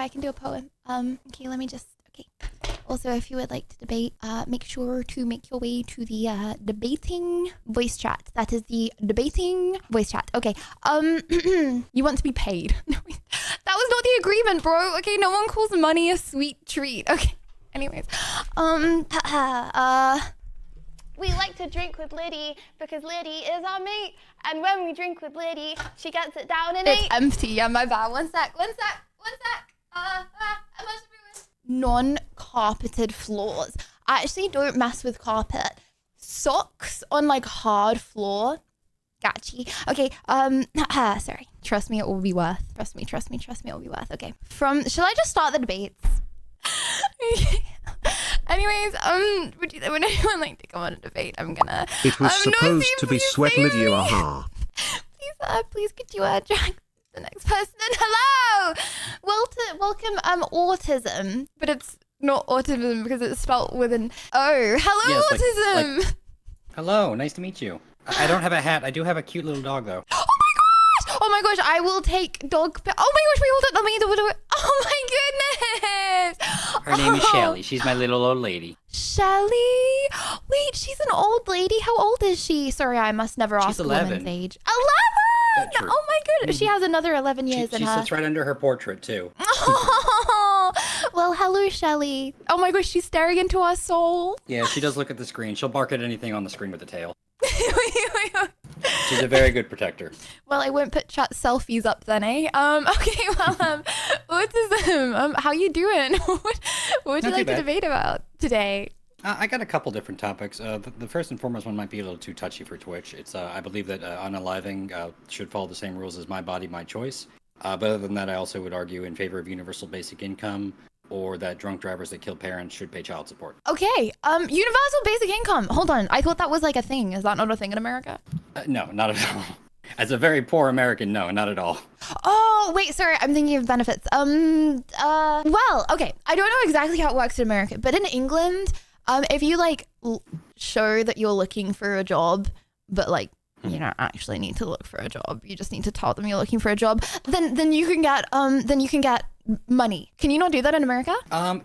I can do a poem. Okay, let me just. Okay. Also, if you would like to debate, make sure to make your way to the debating voice chat. That is the debating voice chat. Okay. You want to be paid? No, that was not the agreement, bro. Okay, no one calls money a sweet treat. Okay. Anyways, we like to drink with Liddy because Liddy is our mate. And when we drink with Liddy, she gets it down in 8. It's empty. Yeah, my bad. One sec. Non-carpeted floors. I actually don't mess with carpet. Socks on like hard floor. Gotcha. Okay, sorry. Trust me, it will be worth. Trust me, it will be worth. Okay. Shall I just start the debates? Okay. Anyways, would anyone like to come on a debate? I'm gonna. It was supposed to be Sweat Lydia, aha. Please could you drag the next person in? Hello! Welcome, autism. But it's not autism because it's spelled with an O. Hello, yes, autism! Hello, nice to meet you. I don't have a hat. I do have a cute little dog, though. Oh my gosh, I will take dog. Oh my gosh, wait, hold on. Let me do it. Oh my goodness. Her name is Shelly. She's my little old lady. Shelly? Wait, she's an old lady? How old is she? Sorry, I must never ask a woman's age. 11! Oh my goodness. She has another 11 years in her. She sits right under her portrait, too. Oh, well, hello, Shelly. Oh my gosh, she's staring into our soul. Yeah, she does look at the screen. She'll bark at anything on the screen with a tail. Wait. She's a very good protector. Well, I won't put chat selfies up then, eh? Okay, well, autism. How you doing? What would you like to debate about today? I got a couple different topics. The first and foremost one might be a little too touchy for Twitch. It's I believe that unaliving should follow the same rules as my body, my choice. But other than that, I also would argue in favor of universal basic income, or that drunk drivers that kill parents should pay child support. Okay, universal basic income. Hold on, I thought that was like a thing. Is that not a thing in America? No, not at all. As a very poor American, no, not at all. Oh, wait, sorry, I'm thinking of benefits. Well, okay, I don't know exactly how it works in America, but in England, if you like show that you're looking for a job, but like you don't actually need to look for a job, you just need to tell them you're looking for a job, then you can get money. Can you not do that in America?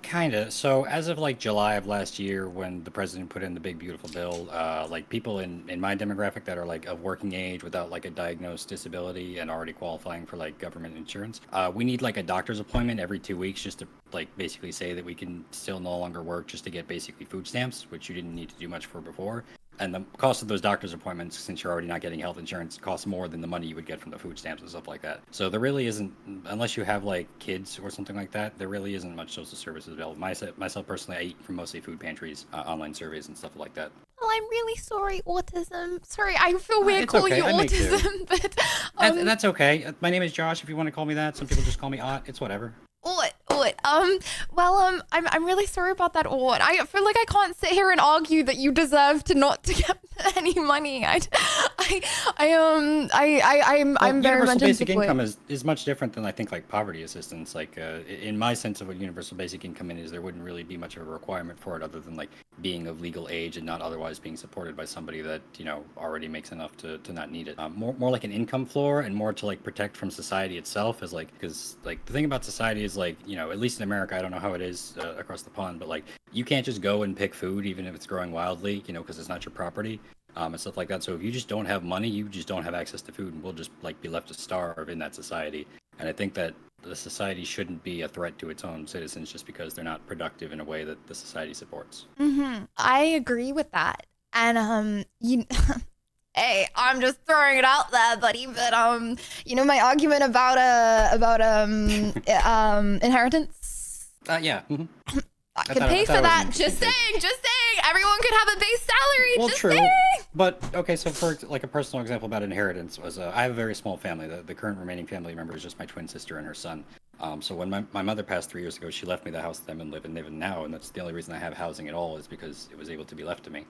Kinda. So as of like July of last year, when the president put in the big beautiful bill, like people in my demographic that are like of working age without like a diagnosed disability and already qualifying for like government insurance, we need like a doctor's appointment every 2 weeks just to like basically say that we can still no longer work just to get basically food stamps, which you didn't need to do much for before. And the cost of those doctor's appointments, since you're already not getting health insurance, costs more than the money you would get from the food stamps and stuff like that. So there really isn't, unless you have like kids or something like that, there really isn't much social services available. Myself personally, I eat from mostly food pantries, online surveys and stuff like that. Well, I'm really sorry, autism. Sorry, I feel weird calling you autism, but... That's okay. My name is Josh, if you want to call me that. Some people just call me Ott. It's whatever. I'm really sorry about that, Ort. I feel like I can't sit here and argue that you deserve to not to get any money. I'm very much universal basic income is much different than I think like poverty assistance. Like in my sense of what universal basic income is, there wouldn't really be much of a requirement for it other than like being of legal age and not otherwise being supported by somebody that already makes enough to not need it. More like an income floor and more to like protect from society itself, is like, because like the thing about society is like at least in America, I don't know how it is across the pond, but like you can't just go and pick food even if it's growing wildly, because it's not your property. And stuff like that. So if you just don't have money, you just don't have access to food, and we'll just like be left to starve in that society. And I think that the society shouldn't be a threat to its own citizens just because they're not productive in a way that the society supports. I agree with that. And hey, I'm just throwing it out there, buddy. But my argument about inheritance. Yeah. Mm-hmm. I can pay for that. Just saying. Everyone could have a base salary. Well, just true. saying. But okay, so for like a personal example about inheritance was I have a very small family. The current remaining family member is just my twin sister and her son. So when my mother passed 3 years ago, she left me the house that I'm in living now, and that's the only reason I have housing at all is because it was able to be left to me.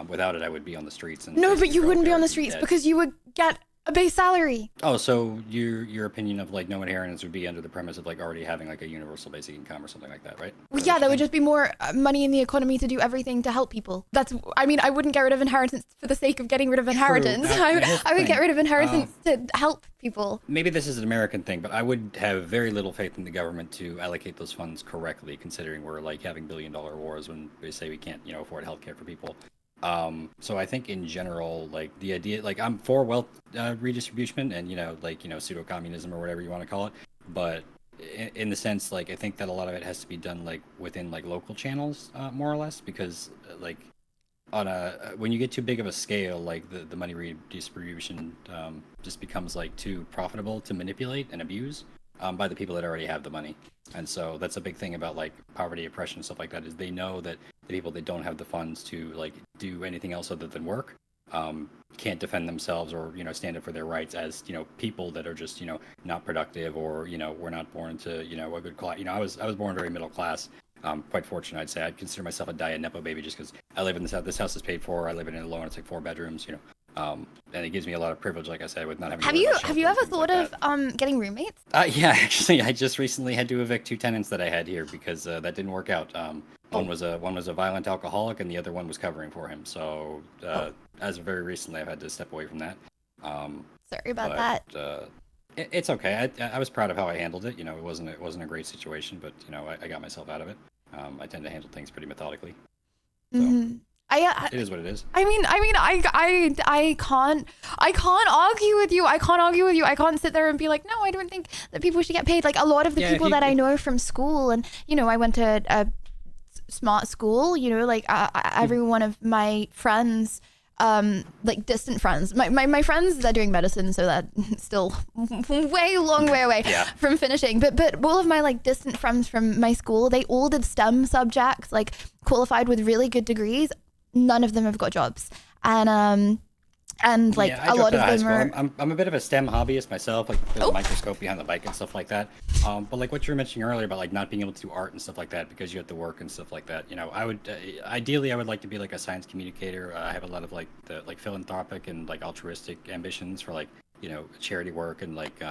Without it, I would be on the streets. And no, but you wouldn't be on the streets because you would get A base salary. Oh, so your opinion of like no inheritance would be under the premise of like already having like a universal basic income or something like that, right? Well, yeah, there would just be more money in the economy to do everything to help people. I mean, I wouldn't get rid of inheritance for the sake of getting rid of inheritance. I would get rid of inheritance to help people. Maybe this is an American thing, but I would have very little faith in the government to allocate those funds correctly, considering we're like having billion-dollar wars when they say we can't, afford healthcare for people. So I think in general, like the idea, like I'm for wealth redistribution and pseudo-communism or whatever you want to call it, but in the sense, like I think that a lot of it has to be done like within like local channels, more or less, because like on when you get too big of a scale, like the money redistribution just becomes like too profitable to manipulate and abuse by the people that already have the money. And so that's a big thing about like poverty, oppression, stuff like that, is they know that the people that don't have the funds to like do anything else other than work can't defend themselves or stand up for their rights as people that are just not productive, or we're not born into a good class. I was born very middle class. Quite fortunate, I'd say. I'd consider myself a diet nepo baby just because I live in this house. This house is paid for. I live in it alone. It's like 4 bedrooms. And it gives me a lot of privilege, like I said, with not having. Have you ever thought of getting roommates? Yeah, actually, I just recently had to evict 2 tenants that I had here because that didn't work out. One was a violent alcoholic, and the other one was covering for him. So as of very recently, I've had to step away from that. Sorry about that. It's okay. I was proud of how I handled it. It wasn't a great situation, but I got myself out of it. I tend to handle things pretty methodically. So. Mm-hmm. It is what it is. I can't argue with you. I can't sit there and be like, no, I don't think that people should get paid. Like a lot of the people that I know from school, and I went to a smart school. Every one of my friends, like distant friends, my friends, they're doing medicine, so they're still long way away from finishing. But all of my like distant friends from my school, they all did STEM subjects, like qualified with really good degrees. None of them have got jobs, and like a lot of them are. I'm a bit of a STEM hobbyist myself. Like there's a microscope behind the bike and stuff like that. But like what you were mentioning earlier about like not being able to do art and stuff like that because you have to work and stuff like that. I would ideally I would like to be like a science communicator. I have a lot of like the philanthropic and like altruistic ambitions for like charity work and like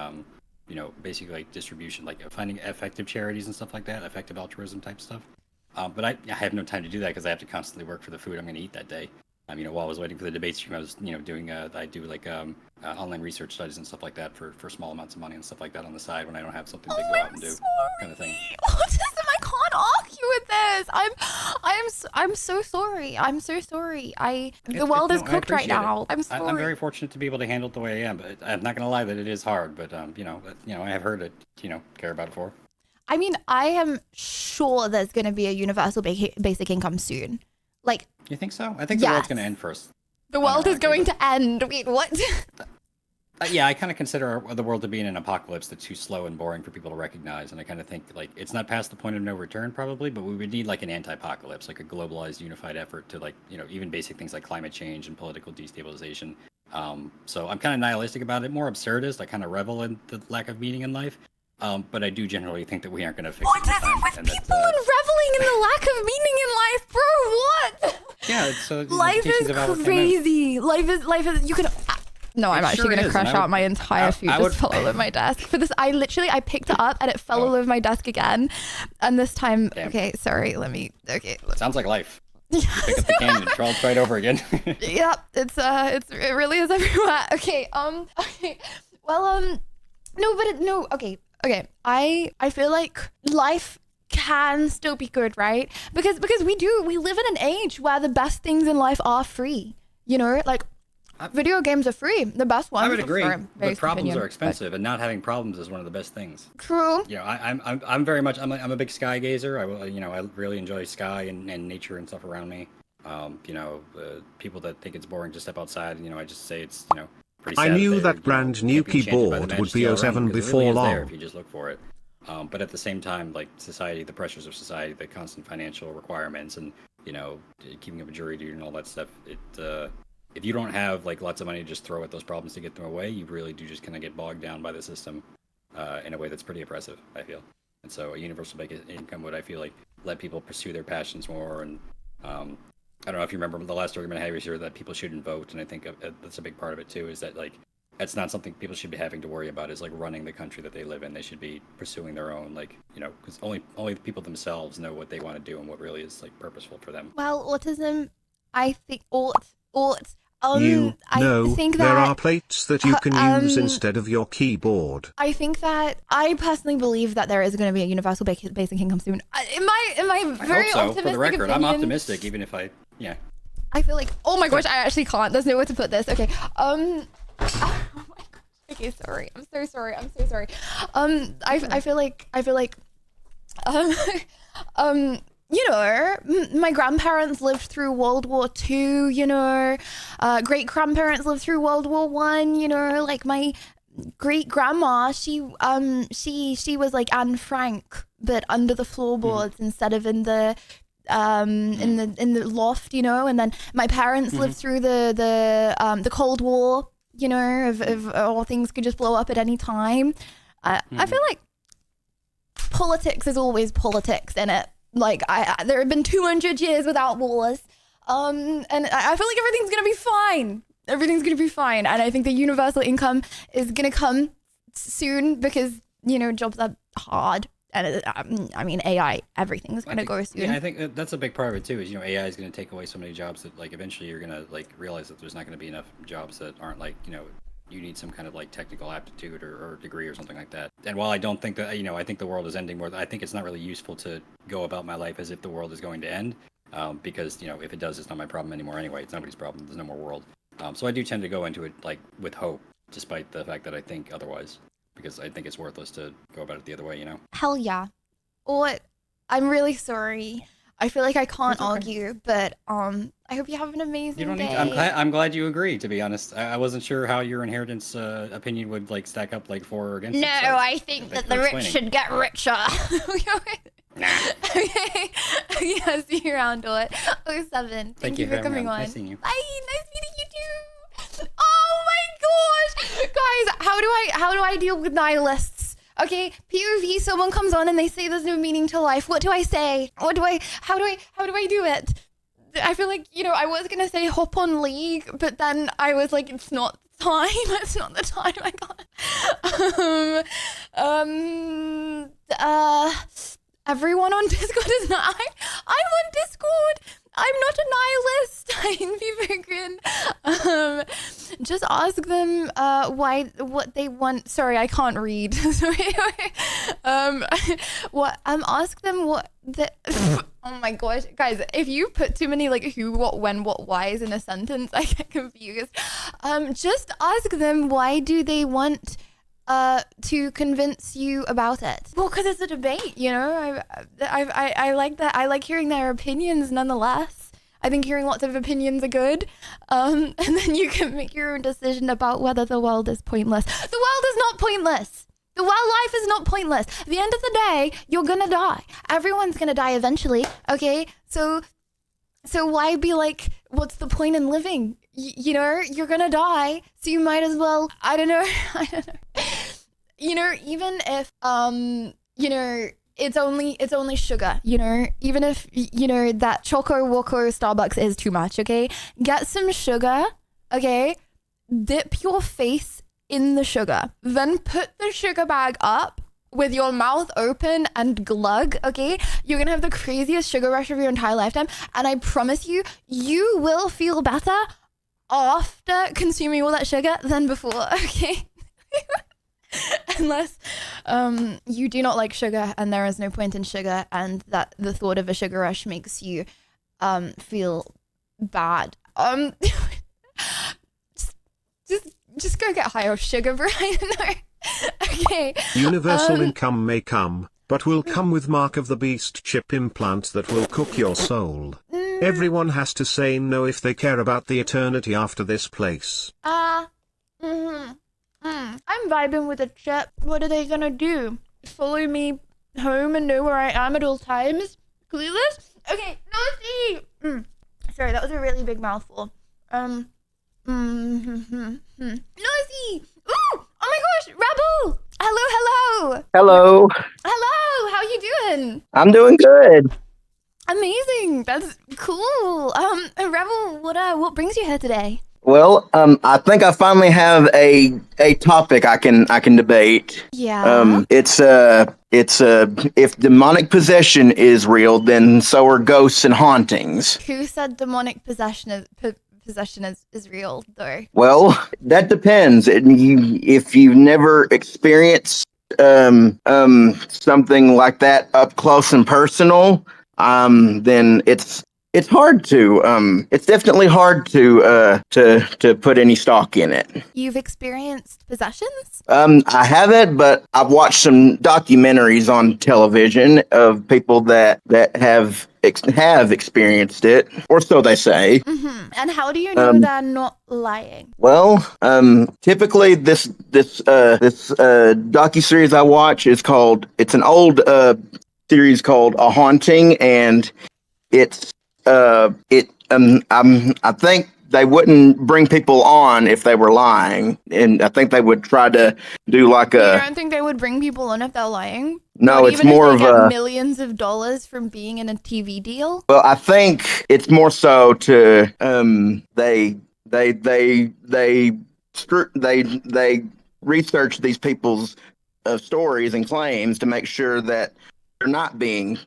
basically like distribution, like finding effective charities and stuff like that, effective altruism type stuff. But I have no time to do that because I have to constantly work for the food I'm going to eat that day. While I was waiting for the debate stream, I was, doing, I do like online research studies and stuff like that for small amounts of money and stuff like that on the side when I don't have something to go out and do, kind of thing. Autism, I can't argue with this. I'm so sorry. I'm so sorry. The world is cooked right now. I'm sorry. I'm very fortunate to be able to handle it the way I am, but I'm not going to lie that it is hard. But I have heard it, care about it for. I mean, I am sure there's going to be a universal basic income soon. Like, you think so? I think the world's going to end first. The world is going to end. Wait, what? Yeah, I kind of consider the world to be in an apocalypse that's too slow and boring for people to recognize. And I kind of think like it's not past the point of no return probably, but we would need like an anti-apocalypse, like a globalized unified effort to like, even basic things like climate change and political destabilization. So I'm kind of nihilistic about it, more absurdist. I kind of revel in the lack of meaning in life. But I do generally think that we aren't going to fix it. What is it with people and reveling in the lack of meaning in life, bro? What? Yeah, so life is crazy. Life is. You can. No, I'm actually going to crush out my entire food just fell over my desk. For this, I picked it up and it fell all over my desk again. And this time, okay, sorry, Sounds like life. You pick up the can and it crawls right over again. Yeah, it really is everywhere. Okay, well, no, okay. I feel like life can still be good, right? Because we live in an age where the best things in life are free. Like video games are free. The best ones. I would agree, but problems are expensive, and not having problems is one of the best things. True. I'm very much. I'm a big sky gazer. I really enjoy sky and nature and stuff around me. People that think it's boring to step outside, I just say it's pretty sad. I knew that brand new keyboard would be 07 before long. If you just look for it. But at the same time, like society, the pressures of society, the constant financial requirements, and keeping up a jury duty and all that stuff. If you don't have like lots of money to just throw at those problems to get them away, you really do just kind of get bogged down by the system in a way that's pretty oppressive, I feel. And so a universal basic income would, I feel like, let people pursue their passions more. And I don't know if you remember the last argument I had was here that people shouldn't vote, and I think that's a big part of it too. Is that like That's not something people should be having to worry about. Is like running the country that they live in. They should be pursuing their own, like, because only the people themselves know what they want to do and what really is like purposeful for them. Well, autism, I think I think there are plates that you can use um, instead of your keyboard. I think that I personally believe that there is going to be a universal basic income soon. Am I I very hope so. optimistic? For the record, opinion? I'm optimistic, even if I feel like, oh my gosh, I actually can't. There's nowhere to put this. Okay. Oh my gosh. Okay, sorry. I'm so sorry. I feel like, my grandparents lived through World War II, great grandparents lived through World War One, like my great grandma, she was like Anne Frank, but under the floorboards instead of in the in the loft, and then my parents lived through the Cold War, of all things could just blow up at any time. I feel like politics is always politics in it. Like there have been 200 years without wars, and I feel like everything's gonna be fine. Everything's gonna be fine, and I think the universal income is gonna come soon because jobs are hard. And I mean, AI, everything's going to go soon. Yeah, I think that's a big part of it too. Is AI is going to take away so many jobs that like eventually you're going to like realize that there's not going to be enough jobs that aren't like you need some kind of like technical aptitude or degree or something like that. And while I don't think that I think the world is ending more, I think it's not really useful to go about my life as if the world is going to end, because if it does, it's not my problem anymore anyway. It's nobody's problem. There's no more world. So I do tend to go into it like with hope, despite the fact that I think otherwise. Because I think it's worthless to go about it the other way, Hell yeah. Or I'm really sorry. I feel like I can't argue, but I hope you have an amazing you don't day. Need to, I'm glad you agree. To be honest, I wasn't sure how your inheritance opinion would like stack up like for or against. No, it, so I think that the rich should get richer. Nah. Okay. Yeah, see you around, Dot. 07. Thank you for coming on. Nice seeing you. Bye. Nice meeting you too. Oh my gosh, guys, how do I deal with nihilists? Okay, POV, someone comes on and they say there's no meaning to life. What do I say? How do I do it? I feel like, I was gonna say hop on League, but then I was like, it's not the time. It's not the time. I got everyone on Discord is not. I'm on Discord. I'm not a nihilist. I'm just ask them what they want. Sorry, I can't read. Sorry. Ask them what the. Oh my gosh, guys! If you put too many like who, what, when, what, whys in a sentence, I get confused. Just ask them why do they want to convince you about it. Well, because it's a debate, I like that. I like hearing their opinions nonetheless. I think hearing lots of opinions are good. And then you can make your own decision about whether the world is pointless. The world is not pointless. The life is not pointless. At the end of the day, you're gonna die. Everyone's gonna die eventually, okay? So why be like, what's the point in living? You're gonna die, so you might as well, I don't know. Even if, it's only sugar, even if, that Choco Woco Starbucks is too much, okay? Get some sugar, okay? Dip your face in the sugar. Then put the sugar bag up with your mouth open and glug, okay? You're gonna have the craziest sugar rush of your entire lifetime. And I promise you, you will feel better after consuming all that sugar than before, okay? Unless you do not like sugar and there is no point in sugar and that the thought of a sugar rush makes you feel bad. Just go get high off sugar, bro. I don't know. Okay. Universal income may come, but will come with Mark of the Beast chip implant that will cook your soul. Everyone has to say no if they care about the eternity after this place. I'm vibing with a chip. What are they gonna do? Follow me home and know where I am at all times? Clueless? Okay, Nosy! Sorry, that was a really big mouthful. Nosy! Ooh! Oh my gosh, Rebel! Hello! Hello. Hello, how you doing? I'm doing good. Amazing, that's cool. Rebel, what brings you here today? Well, I think I finally have a topic I can debate. Yeah. It's if demonic possession is real, then so are ghosts and hauntings. Who said demonic possession is real though? Well, that depends. If you've never experienced something like that up close and personal, then it's hard to it's definitely hard to put any stock in it. You've experienced possessions? I haven't, but I've watched some documentaries on television of people that have experienced it, or so they say. Mm-hmm. And how do you know they're not lying? Well, typically this docuseries I watch it's an old series called A Haunting, and I think they wouldn't bring people on if they were lying, and I think they would try to do like You don't think they would bring people on if they're lying? no, Not it's even more if they of get a millions of dollars from being in a TV deal? well, I think it's more so to they research these people's stories and claims to make sure that they're not being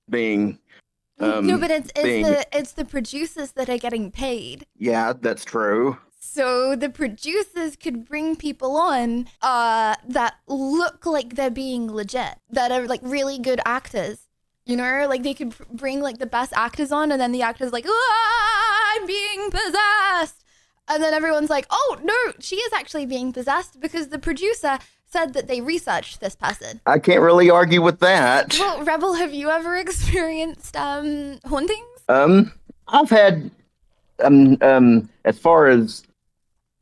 No, but being it's the producers that are getting paid. yeah, that's true. So the producers could bring people on that look like they're being legit, that are like really good actors. You know, like they could bring like the best actors on, and then the actor's like, "Ah, I'm being possessed," and then everyone's like, "Oh no, she is actually being possessed because the producer said that they researched this person." I can't really argue with that. Well, Rebel, have you ever experienced hauntings? I've had as far as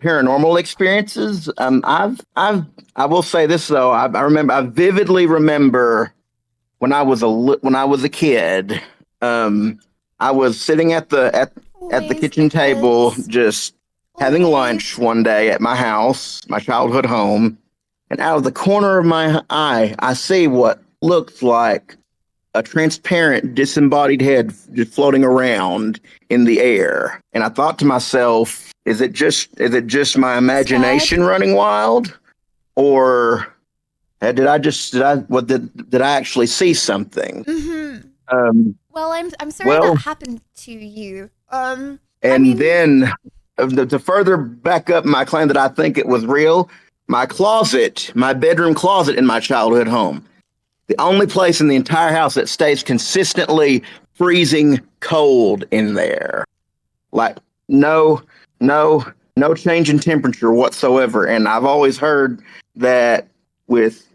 paranormal experiences, I will say this though, I vividly remember when I was a kid, I was sitting at the kitchen table just having lunch one day at my house, my childhood home, and out of the corner of my eye, I see what looks like a transparent disembodied head just floating around in the air. And I thought to myself, is it just my imagination running wild, or did I actually see something? Mm-hmm. Well, I'm sorry that happened to you. And then to further back up my claim that I think it was real, my bedroom closet in my childhood home, the only place in the entire house that stays consistently freezing cold in there, like no change in temperature whatsoever. And I've always heard that with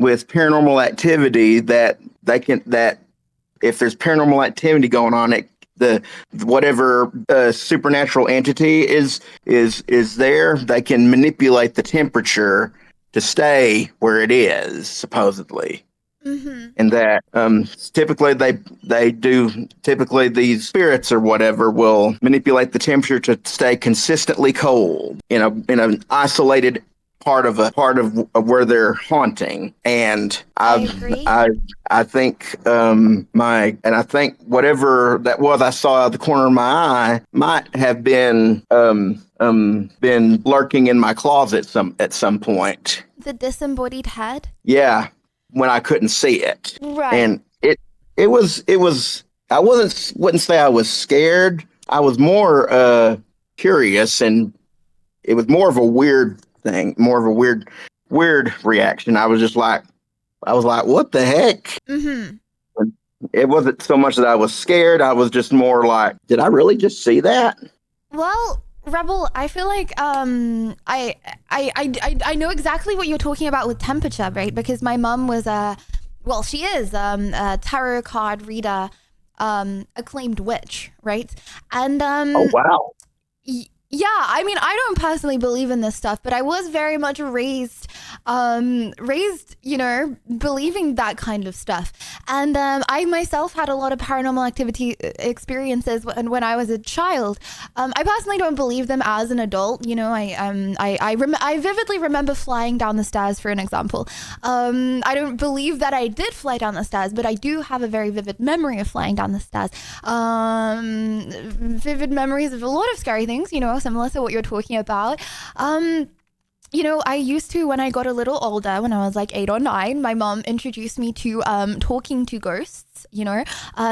paranormal activity that if there's paranormal activity going on, whatever supernatural entity is there, they can manipulate the temperature to stay where it is, supposedly. Mm-hmm. And that typically these spirits or whatever will manipulate the temperature to stay consistently cold in an isolated part of where they're haunting. And I agree. I think I think whatever that was I saw out of the corner of my eye might have been lurking in my closet at some point. The disembodied head? Yeah, when I couldn't see it. Right. And it was I wouldn't say I was scared. I was more curious, and it was more of a weird thing, more of a weird reaction. I was like, what the heck? Mm-hmm. It wasn't so much that I was scared. I was just more like, did I really just see that? Well, Rebel, I feel like I know exactly what you're talking about with temperature, right? Because my mom was she is a tarot card reader, acclaimed witch, right? And oh wow. Yeah, I mean, I don't personally believe in this stuff, but I was very much raised, you know, believing that kind of stuff. And I myself had a lot of paranormal activity experiences when I was a child. I personally don't believe them as an adult. You know, I vividly remember flying down the stairs, for an example. I don't believe that I did fly down the stairs, but I do have a very vivid memory of flying down the stairs. Vivid memories of a lot of scary things, you know, similar to what you're talking about. You know, I used to, when I got a little older, when I was like 8 or 9, my mom introduced me to talking to ghosts. You know,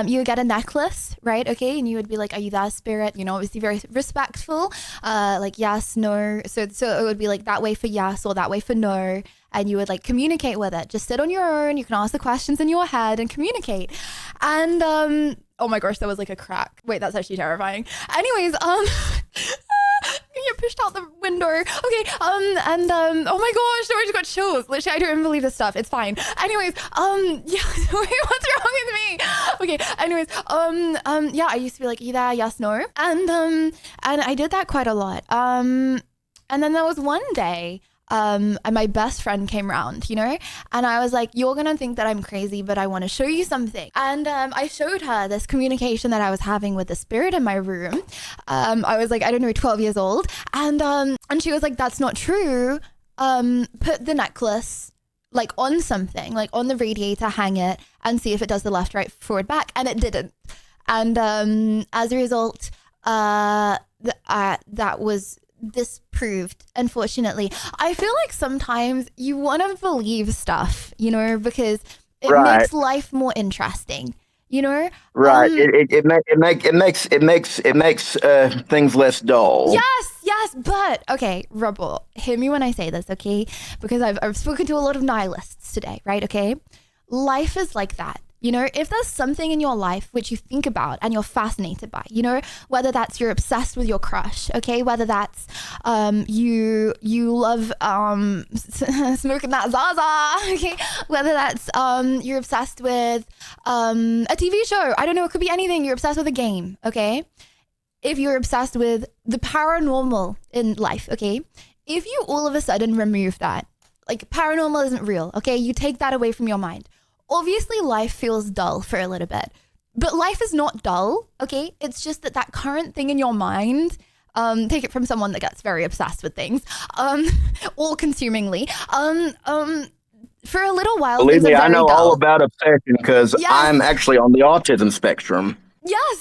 you would get a necklace, right? Okay, and you would be like, "Are you that spirit?" You know, obviously very respectful, like yes, no. So it would be like that way for yes or that way for no, and you would like communicate with it. Just sit on your own. You can ask the questions in your head and communicate. And oh my gosh, that was like a crack. Wait, that's actually terrifying. Anyways, you get pushed out the window. Okay, and oh my gosh, I just got chills. Literally, I don't even believe this stuff. It's fine. Anyways, yeah, wait, what's wrong with me? Okay, anyways, yeah, I used to be like either yes, no, and I did that quite a lot. And then there was one day, and my best friend came round, you know, and I was like, "You're gonna think that I'm crazy, but I want to show you something." And I showed her this communication that I was having with the spirit in my room. I was like, I don't know, 12 years old, and she was like, "That's not true. Put the necklace like on something, like on the radiator, hang it, and see if it does the left, right, forward, back." And it didn't. And as a result, that was disproved, unfortunately. I feel like sometimes you want to believe stuff, you know, because it makes life more interesting, you know. Right. It makes things less dull. Yes, but okay, Rubble, hear me when I say this, okay? Because I've spoken to a lot of nihilists today, right? Okay, life is like that. You know, if there's something in your life which you think about and you're fascinated by, you know, whether that's you're obsessed with your crush, okay, whether that's you love smoking that Zaza, okay, whether that's you're obsessed with a TV show, I don't know, it could be anything. You're obsessed with a game, okay? If you're obsessed with the paranormal in life, okay, if you all of a sudden remove that, like paranormal isn't real, okay, you take that away from your mind. Obviously, life feels dull for a little bit, but life is not dull, okay? It's just that current thing in your mind, take it from someone that gets very obsessed with things, all-consumingly, for a little while, Believe things me, are I very know dull. all about obsession because Yes. I'm actually on the autism spectrum. Yes.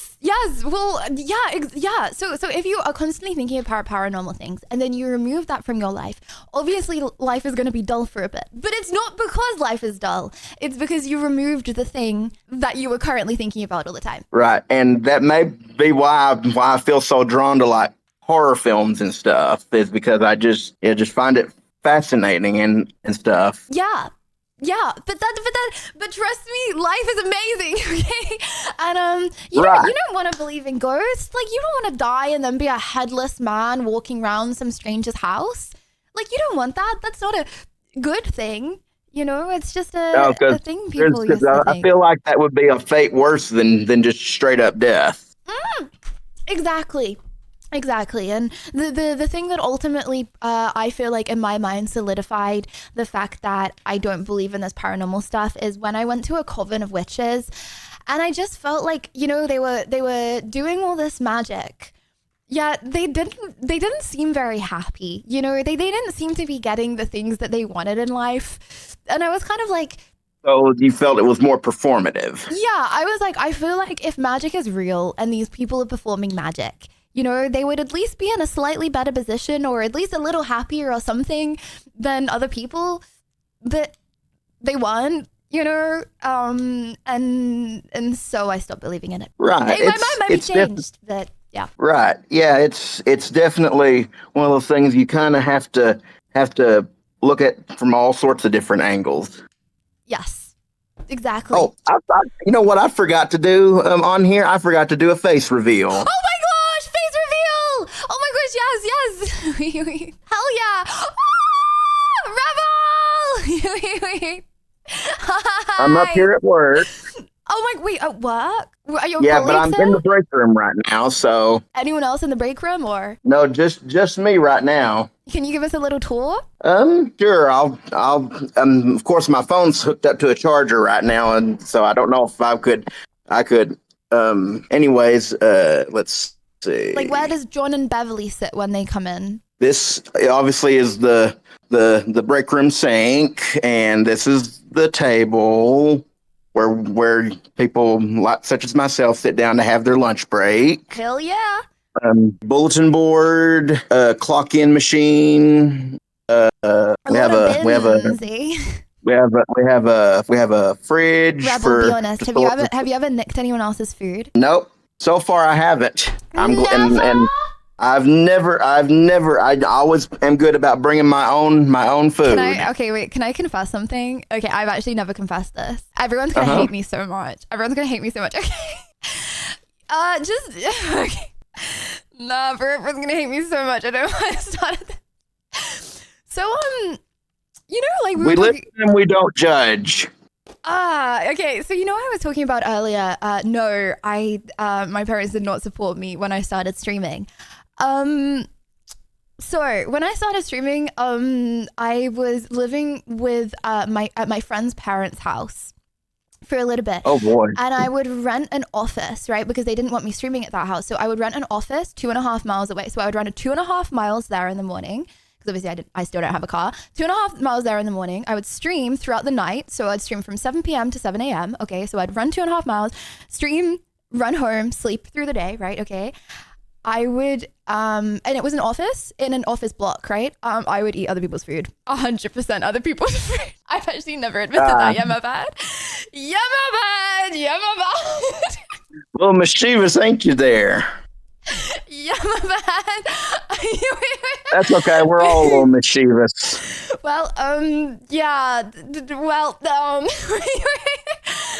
Well, yeah. So if you are constantly thinking about paranormal things and then you remove that from your life, obviously life is going to be dull for a bit. But it's not because life is dull. It's because you removed the thing that you were currently thinking about all the time. Right. And that may be why I feel so drawn to like horror films and stuff, is because I just find it fascinating and stuff. Yeah, but trust me, life is amazing, okay? And you don't want to believe in ghosts. Like, you don't want to die and then be a headless man walking around some stranger's house. Like, you don't want that. That's not a good thing, you know. It's just a thing people used to think. I feel like that would be a fate worse than just straight up death. Exactly. And the thing that ultimately I feel like in my mind solidified the fact that I don't believe in this paranormal stuff is when I went to a coven of witches, and I just felt like, you know, they were doing all this magic, yet they didn't seem very happy, you know. They didn't seem to be getting the things that they wanted in life, and I was kind of like, so you felt it was more performative. yeah, I was like, I feel like if magic is real and these people are performing magic, you know, they would at least be in a slightly better position or at least a little happier or something than other people, but they weren't, you know, and so I stopped believing in it. Right. My mind might be changed, but yeah. Right. Yeah, it's definitely one of those things you kind of have to look at from all sorts of different angles. Yes, exactly. Oh, you know what I forgot to do on here? I forgot to do a face reveal. Oh my gosh, face reveal! Oh my gosh, yes. Hell yeah! Ah, Rebel! I'm up here at work. Oh my, wait, at work? Are your Yeah, but I'm colleagues in there? the break room right now, so Anyone else in the break room, or no, just me right now. can you give us a little tour? Sure. I'll of course my phone's hooked up to a charger right now, and so I don't know if I could anyways, let's see. Like, where does John and Beverly sit when they come in? This obviously is the break room sink, and this is the table where people like such as myself sit down to have their lunch break. Hell yeah. bulletin board, clock-in machine. We have bins, eh? we have a fridge. Rebel, be honest. Have you ever nicked anyone else's food? Nope. So far, I haven't. Never? And I've never. I always am good about bringing my own food. Can I confess something? Okay, I've actually never confessed this. Everyone's gonna hate me so much. Okay. Okay. Nah, bro, everyone's gonna hate me so much. I don't know why I started this. So, you know, like we listen and we don't judge. Okay. So, you know, I was talking about earlier. No, my parents did not support me when I started streaming. So when I started streaming, I was living with at my friend's parents' house for a little bit. Oh boy. And I would rent an office, right? Because they didn't want me streaming at that house. So I would rent an office 2.5 miles away. So I would run 2.5 miles there in the morning. Because obviously I still don't have a car. 2.5 miles there in the morning. I would stream throughout the night. So I'd stream from 7 p.m. to 7 a.m. Okay. So I'd run 2.5 miles, stream, run home, sleep through the day, right? Okay. I would, and it was an office in an office block, right? I would eat other people's food, 100% other people's food. I've actually never admitted that. Yeah, my bad. Well, mischievous, ain't you there? Yeah, my bad. That's okay. We're all a little mischievous. Well, yeah.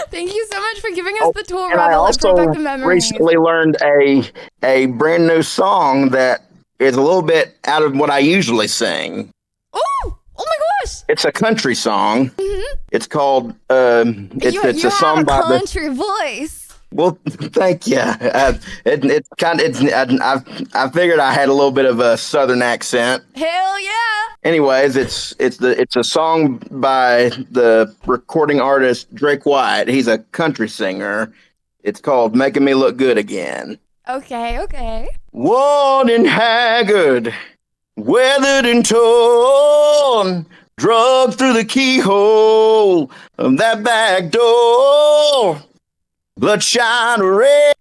Thank you so much for giving us the tour, and I also recently learned a brand new song that is a little bit out of what I usually sing. Oh my gosh! It's a country song. Mm-hmm. It's called it's a song by the country voice. Well, thank you. I figured I had a little bit of a southern accent. Hell yeah! Anyways, it's a song by the recording artist Drake White. He's a country singer. It's called "Making Me Look Good Again." Okay. Worn and haggard, weathered and torn, drugged through the keyhole of that back door. Bloodshot red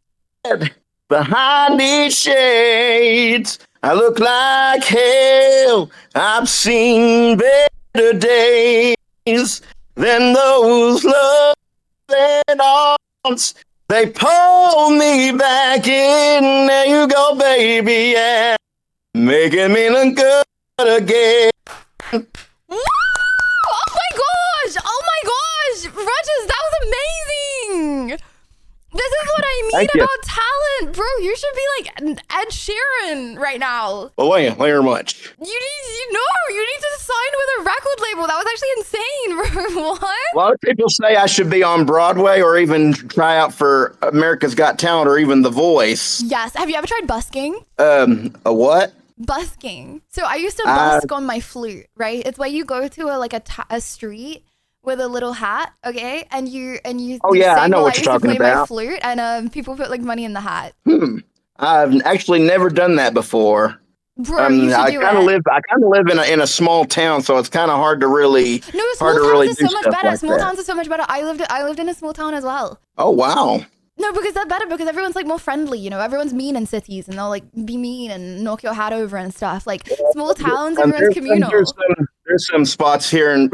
behind these shades. I look like hell. I've seen better days than those loving arms. They pull me back in. There you go, baby, yeah. Making me look good again. Oh my gosh! Rogers, that was amazing! This is what I mean about talent, bro. You should be like Ed Sheeran right now. Well, later much. You need to sign with a record label. That was actually insane, bro. What? A lot of people say I should be on Broadway or even try out for America's Got Talent or even The Voice. Yes. Have you ever tried busking? A what? Busking. So I used to busk on my flute, right? It's where you go to a street with a little hat, okay, and you. Oh yeah, I know what you're talking about. My flute, and people put like money in the hat. I've actually never done that before. Bro, you should do it. I kind of live in a small town, so it's kind of hard to really. No, small towns are so much better. Small towns are so much better. I lived in a small town as well. Oh wow. No, because that's better because everyone's like more friendly, you know. Everyone's mean in cities and they'll like be mean and knock your hat over and stuff. Like small towns, everyone's communal. There's some spots here in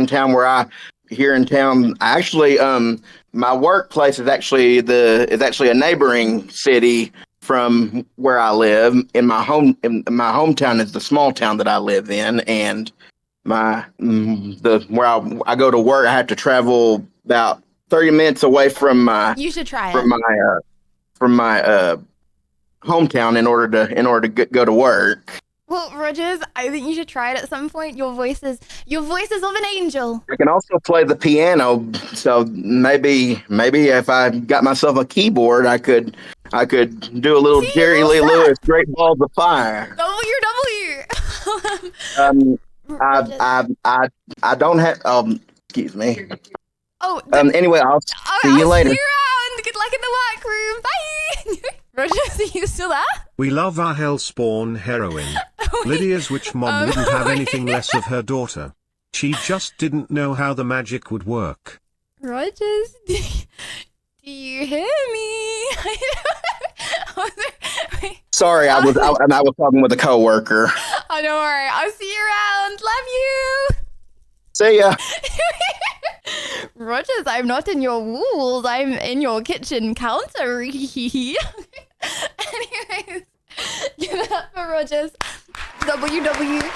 town I actually my workplace is actually a neighboring city from where I live. In my hometown is the small town that I live in, and where I go to work, I have to travel about 30 minutes away from my. You should try from it. From my hometown in order to go to work. Well, Rogers, I think you should try it at some point. Your voice is of an angel. I can also play the piano, so maybe if I got myself a keyboard, I could do a little Jerry Lee Lewis, Great Balls of Fire. W. I don't have. Excuse me. Oh. Anyway, I'll see you later. See you around. Good luck in the work room. Bye. Rogers, are you still there? We love our hellspawn heroine. Lydia's witch mom wouldn't have anything less of her daughter. She just didn't know how the magic would work. Rogers, do you hear me? Sorry, I was talking with a coworker. Oh, don't worry. I'll see you around. Love you. See ya. Rogers, I'm not in your walls. I'm in your kitchen counter. Anyways, give it up for Rogers. WW.